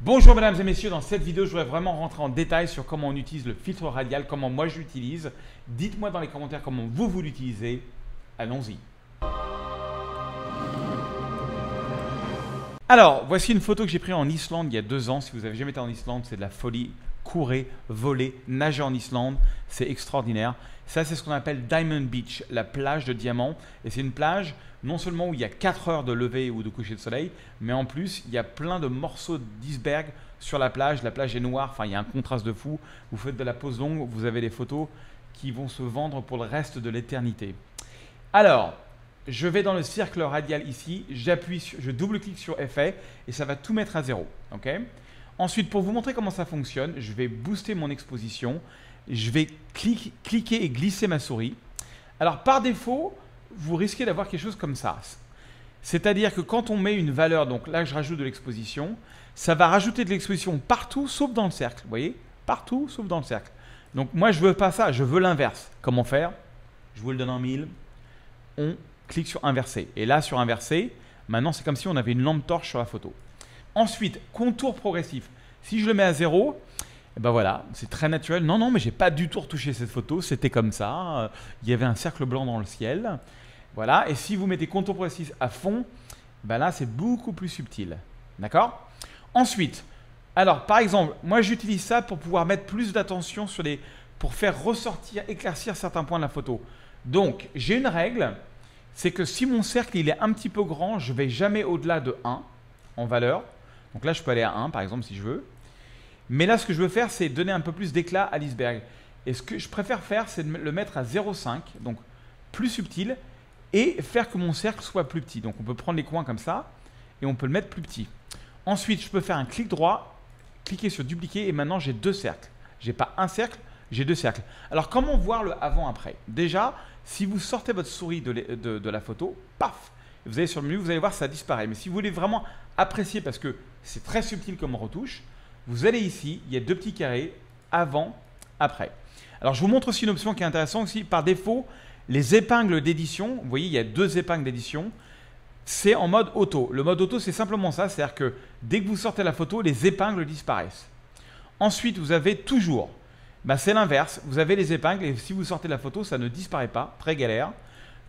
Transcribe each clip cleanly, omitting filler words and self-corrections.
Bonjour mesdames et messieurs, dans cette vidéo je voudrais vraiment rentrer en détail sur comment on utilise le filtre radial, comment moi je l'utilise. Dites-moi dans les commentaires comment vous l'utilisez. Allons-y. Alors, voici une photo que j'ai prise en Islande il y a 2 ans. Si vous n'avez jamais été en Islande, c'est de la folie. Courez, volez, nagez en Islande, c'est extraordinaire. Ça, c'est ce qu'on appelle Diamond Beach, la plage de diamants. Et c'est une plage non seulement où il y a 4 heures de lever ou de coucher de soleil, mais en plus, il y a plein de morceaux d'iceberg sur la plage. La plage est noire, enfin, il y a un contraste de fou. Vous faites de la pose longue, vous avez des photos qui vont se vendre pour le reste de l'éternité. Alors, je vais dans le cercle radial ici, je double-clique sur effet et ça va tout mettre à 0. Okay. Ensuite, pour vous montrer comment ça fonctionne, je vais booster mon exposition. Je vais cliquer et glisser ma souris. Alors, par défaut, vous risquez d'avoir quelque chose comme ça. C'est-à-dire que quand on met une valeur, donc là, je rajoute de l'exposition, ça va rajouter de l'exposition partout, sauf dans le cercle. Vous voyez? Partout, sauf dans le cercle. Donc, moi, je ne veux pas ça, je veux l'inverse. Comment faire? Je vous le donne en 1000. On clique sur inverser. Et là, sur inverser, maintenant, c'est comme si on avait une lampe torche sur la photo. Ensuite, contour progressif. Si je le mets à 0, eh ben voilà, c'est très naturel. Non, mais j'ai pas du tout retouché cette photo. C'était comme ça. Il y avait un cercle blanc dans le ciel. Voilà. Et si vous mettez contour progressif à fond, ben là, c'est beaucoup plus subtil. D'accord? Ensuite, alors, par exemple, moi, j'utilise ça pour pouvoir mettre plus d'attention sur pour faire ressortir, éclaircir certains points de la photo. Donc, j'ai une règle. C'est que si mon cercle il est un petit peu grand, je ne vais jamais au-delà de 1 en valeur. Donc là, je peux aller à 1 par exemple si je veux. Mais là, ce que je veux faire, c'est donner un peu plus d'éclat à l'iceberg. Et ce que je préfère faire, c'est de le mettre à 0,5, donc plus subtil, et faire que mon cercle soit plus petit. Donc on peut prendre les coins comme ça, et on peut le mettre plus petit. Ensuite, je peux faire un clic droit, cliquer sur dupliquer, et maintenant j'ai 2 cercles. Je n'ai pas un cercle, j'ai 2 cercles. Alors comment voir le avant-après? Déjà, si vous sortez votre souris de la photo, paf, vous allez sur le menu, vous allez voir ça disparaît. Mais si vous voulez vraiment apprécier, parce que c'est très subtil comme retouche, vous allez ici, il y a 2 petits carrés, avant, après. Alors je vous montre aussi une option qui est intéressante aussi. Par défaut, les épingles d'édition, vous voyez, il y a 2 épingles d'édition, c'est en mode auto. Le mode auto, c'est simplement ça, c'est-à-dire que dès que vous sortez la photo, les épingles disparaissent. Ensuite, vous avez toujours... c'est l'inverse, vous avez les épingles et si vous sortez la photo, ça ne disparaît pas, très galère,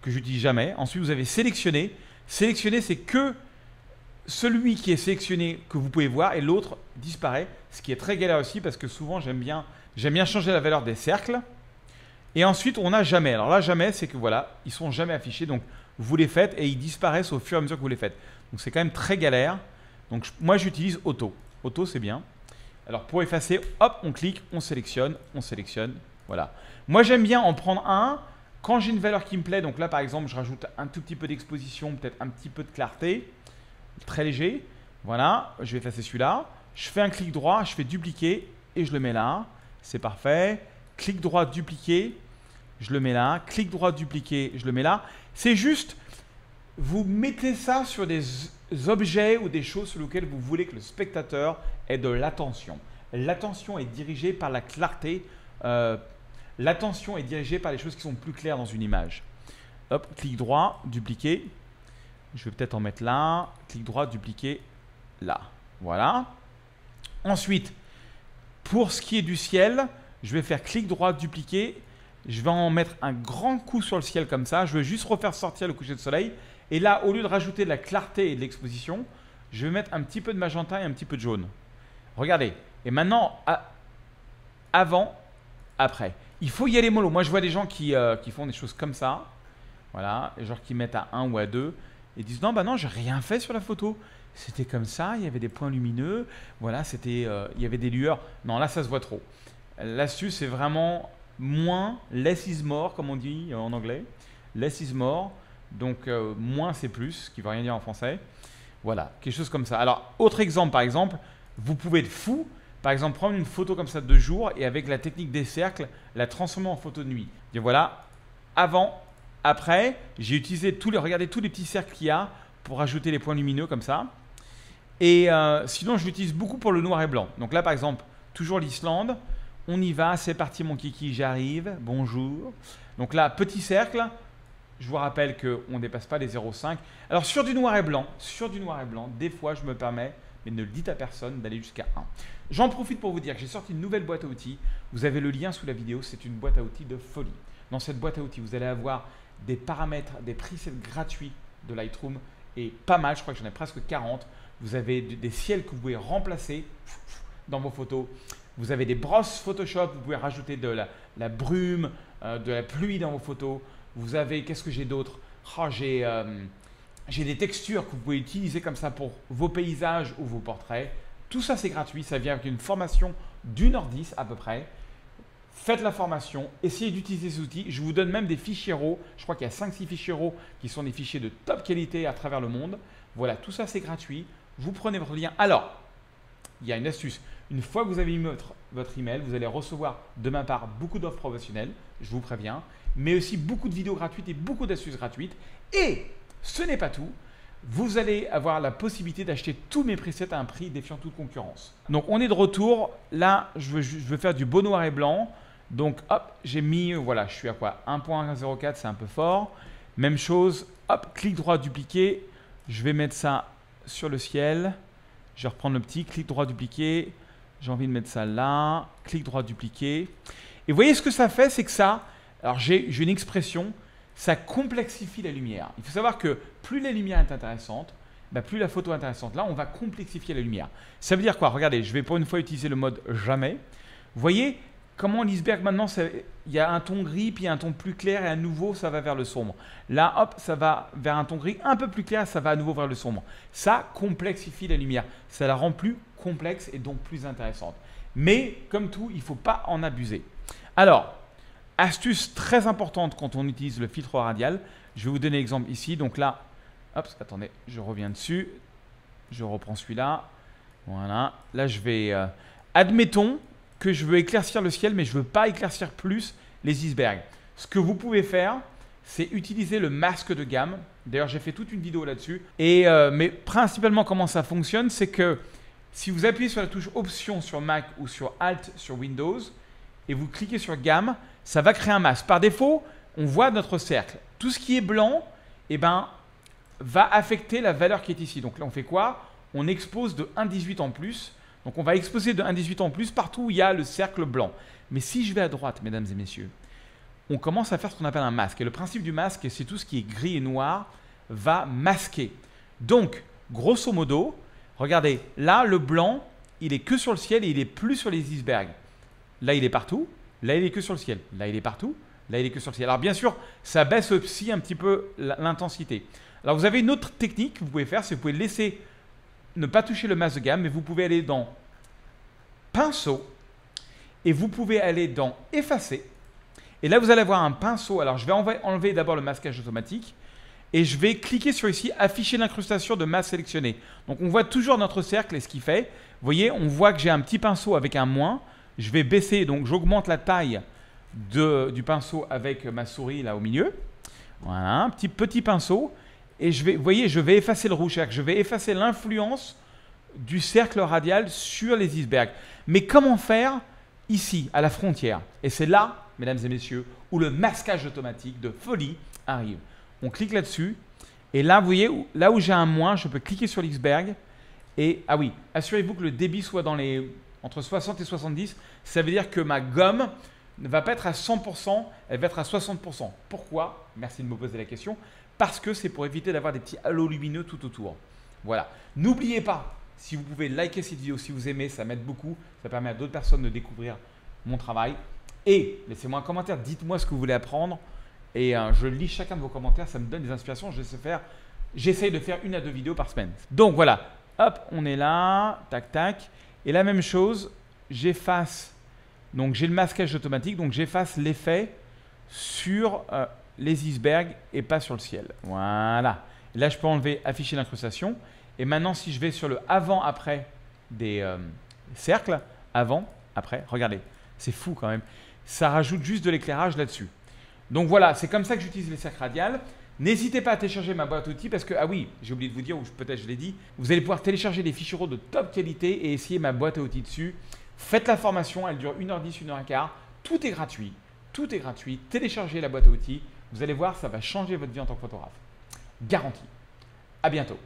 que j'utilise jamais. Ensuite, vous avez sélectionné. Sélectionner, c'est que celui qui est sélectionné que vous pouvez voir et l'autre disparaît, ce qui est très galère aussi parce que souvent, j'aime bien changer la valeur des cercles. Et ensuite, on n'a jamais. Alors là, jamais, c'est que voilà, ils ne sont jamais affichés. Donc, vous les faites et ils disparaissent au fur et à mesure que vous les faites. Donc, c'est quand même très galère. Donc, moi, j'utilise auto. Auto, c'est bien. Alors pour effacer, hop, on clique, on sélectionne, voilà. Moi j'aime bien en prendre un quand j'ai une valeur qui me plaît. Donc là par exemple, je rajoute un tout petit peu d'exposition, peut-être un petit peu de clarté, très léger. Voilà, je vais effacer celui-là. Je fais un clic droit, je fais dupliquer et je le mets là. C'est parfait. Clic droit, dupliquer, je le mets là. Clic droit, dupliquer, je le mets là. C'est juste, vous mettez ça sur des objets ou des choses sur lesquelles vous voulez que le spectateur ait de l'attention. L'attention est dirigée par la clarté. L'attention est dirigée par les choses qui sont plus claires dans une image. Hop, clic droit, dupliquer. Je vais peut-être en mettre là. Clic droit, dupliquer là. Voilà. Ensuite, pour ce qui est du ciel, je vais faire clic droit, dupliquer. Je vais en mettre un grand coup sur le ciel comme ça. Je vais juste refaire sortir le coucher de soleil. Et là, au lieu de rajouter de la clarté et de l'exposition, je vais mettre un petit peu de magenta et un petit peu de jaune. Regardez. Et maintenant, avant, après. Il faut y aller mollo. Moi, je vois des gens qui font des choses comme ça. Voilà. Genre qui mettent à 1 ou à 2. Et disent non, non, j'ai rien fait sur la photo. C'était comme ça. Il y avait des points lumineux. Voilà, il y avait des lueurs. Non, là, ça se voit trop. L'astuce, c'est vraiment moins. Less is more, comme on dit en anglais. Less is more. Donc, moins c'est plus, ce qui ne veut rien dire en français. Voilà, quelque chose comme ça. Alors, autre exemple, par exemple, vous pouvez être fou. Par exemple, prendre une photo comme ça de jour et avec la technique des cercles, la transformer en photo de nuit. Et voilà, avant, après, j'ai utilisé regardez tous les petits cercles qu'il y a pour ajouter les points lumineux comme ça. Et sinon, je l'utilise beaucoup pour le noir et blanc. Donc là, par exemple, toujours l'Islande. On y va, c'est parti mon kiki, j'arrive, bonjour. Donc là, petit cercle. Je vous rappelle qu'on ne dépasse pas les 0,5. Alors sur du noir et blanc, des fois je me permets mais ne le dites à personne d'aller jusqu'à 1. J'en profite pour vous dire que j'ai sorti une nouvelle boîte à outils. Vous avez le lien sous la vidéo, c'est une boîte à outils de folie. Dans cette boîte à outils, vous allez avoir des paramètres, des presets gratuits de Lightroom et pas mal, je crois que j'en ai presque 40. Vous avez des ciels que vous pouvez remplacer dans vos photos. Vous avez des brosses Photoshop, vous pouvez rajouter de la brume, de la pluie dans vos photos. Vous avez, qu'est-ce que j'ai d'autre? Oh, j'ai des textures que vous pouvez utiliser comme ça pour vos paysages ou vos portraits. Tout ça, c'est gratuit. Ça vient avec une formation d'1h10 à peu près. Faites la formation, essayez d'utiliser ces outils. Je vous donne même des fichiers RAW. Je crois qu'il y a 5-6 fichiers RAW qui sont des fichiers de top qualité à travers le monde. Voilà, tout ça, c'est gratuit. Vous prenez votre lien. Alors, il y a une astuce. Une fois que vous avez mis votre email, vous allez recevoir de ma part beaucoup d'offres professionnelles, je vous préviens, mais aussi beaucoup de vidéos gratuites et beaucoup d'astuces gratuites. Et ce n'est pas tout. Vous allez avoir la possibilité d'acheter tous mes presets à un prix défiant toute concurrence. Donc, on est de retour. Là, je veux faire du beau noir et blanc. Donc, hop, j'ai mis, voilà, je suis à quoi? 1.04, c'est un peu fort. Même chose, hop, clic droit, dupliquer. Je vais mettre ça sur le ciel. Je vais reprendre le petit, clic droit, dupliquer. J'ai envie de mettre ça là, clic droit, dupliquer. Et vous voyez ce que ça fait, c'est que ça, alors j'ai une expression, ça complexifie la lumière. Il faut savoir que plus la lumière est intéressante, bah plus la photo est intéressante. Là, on va complexifier la lumière. Ça veut dire quoi? Regardez, je vais pour une fois utiliser le mode jamais. Vous voyez comment l'iceberg maintenant, il y a un ton gris, puis un ton plus clair et à nouveau, ça va vers le sombre. Là, hop, ça va vers un ton gris un peu plus clair, ça va à nouveau vers le sombre. Ça complexifie la lumière. Ça la rend plus complexe et donc plus intéressante. Mais comme tout, il ne faut pas en abuser. Alors, astuce très importante quand on utilise le filtre radial. Je vais vous donner l'exemple ici. Donc là, hop, attendez, je reviens dessus. Je reprends celui-là. Voilà. Là, je vais… admettons que je veux éclaircir le ciel, mais je ne veux pas éclaircir plus les icebergs. Ce que vous pouvez faire, c'est utiliser le masque de gamme. D'ailleurs, j'ai fait toute une vidéo là-dessus. Mais principalement, comment ça fonctionne, c'est que si vous appuyez sur la touche Option sur Mac ou sur Alt sur Windows et vous cliquez sur Gamme, ça va créer un masque. Par défaut, on voit notre cercle. Tout ce qui est blanc, eh ben, va affecter la valeur qui est ici. Donc là, on fait quoi? On expose de 1,18 en plus. Donc on va exposer de 1,18 en plus partout où il y a le cercle blanc. Mais si je vais à droite, mesdames et messieurs, on commence à faire ce qu'on appelle un masque. Et le principe du masque, c'est tout ce qui est gris et noir va masquer. Donc, grosso modo, regardez, là, le blanc, il est que sur le ciel et il est plus sur les icebergs. Là, il est partout. Là, il est que sur le ciel. Là, il est partout. Là, il est que sur le ciel. Alors, bien sûr, ça baisse aussi un petit peu l'intensité. Alors, vous avez une autre technique que vous pouvez faire, c'est que vous pouvez laisser ne pas toucher le masque de gamme, mais vous pouvez aller dans Pinceau et vous pouvez aller dans Effacer. Et là, vous allez avoir un pinceau. Alors, je vais enlever d'abord le masquage automatique et je vais cliquer sur ici, afficher l'incrustation de masse sélectionnée. Donc, on voit toujours notre cercle et ce qu'il fait. Vous voyez, on voit que j'ai un petit pinceau avec un moins. Je vais baisser, donc j'augmente la taille du pinceau avec ma souris là au milieu. Voilà, un petit pinceau. Et vous voyez, je vais effacer le rouge. Je vais effacer l'influence du cercle radial sur les icebergs. Mais comment faire ici, à la frontière? Et c'est là, mesdames et messieurs, où le masquage automatique de folie arrive. On clique là-dessus. Et là, vous voyez, là où j'ai un moins, je peux cliquer sur l'iceberg. Et, ah oui, assurez-vous que le débit soit entre 60 et 70. Ça veut dire que ma gomme ne va pas être à 100%, elle va être à 60%. Pourquoi? Merci de me poser la question. Parce que c'est pour éviter d'avoir des petits halos lumineux tout autour. Voilà. N'oubliez pas, si vous pouvez liker cette vidéo, si vous aimez, ça m'aide beaucoup. Ça permet à d'autres personnes de découvrir mon travail. Et laissez-moi un commentaire, dites-moi ce que vous voulez apprendre. Et je lis chacun de vos commentaires, ça me donne des inspirations. J'essaye de faire 1 à 2 vidéos par semaine. Donc voilà, hop, on est là, tac, tac. Et la même chose, j'efface. Donc j'ai le masquage automatique, donc j'efface l'effet sur les icebergs et pas sur le ciel. Voilà. Et là, je peux enlever afficher l'incrustation. Et maintenant, si je vais sur le avant-après des cercles, avant, après, regardez, c'est fou quand même. Ça rajoute juste de l'éclairage là-dessus. Donc voilà, c'est comme ça que j'utilise les cercles radiales. N'hésitez pas à télécharger ma boîte outils parce que, ah oui, j'ai oublié de vous dire, ou peut-être je l'ai dit, vous allez pouvoir télécharger des fichiers RAW de top qualité et essayer ma boîte à outils dessus. Faites la formation, elle dure 1h10, 1h15. Tout est gratuit. Tout est gratuit. Téléchargez la boîte à outils. Vous allez voir, ça va changer votre vie en tant que photographe. Garantie. À bientôt.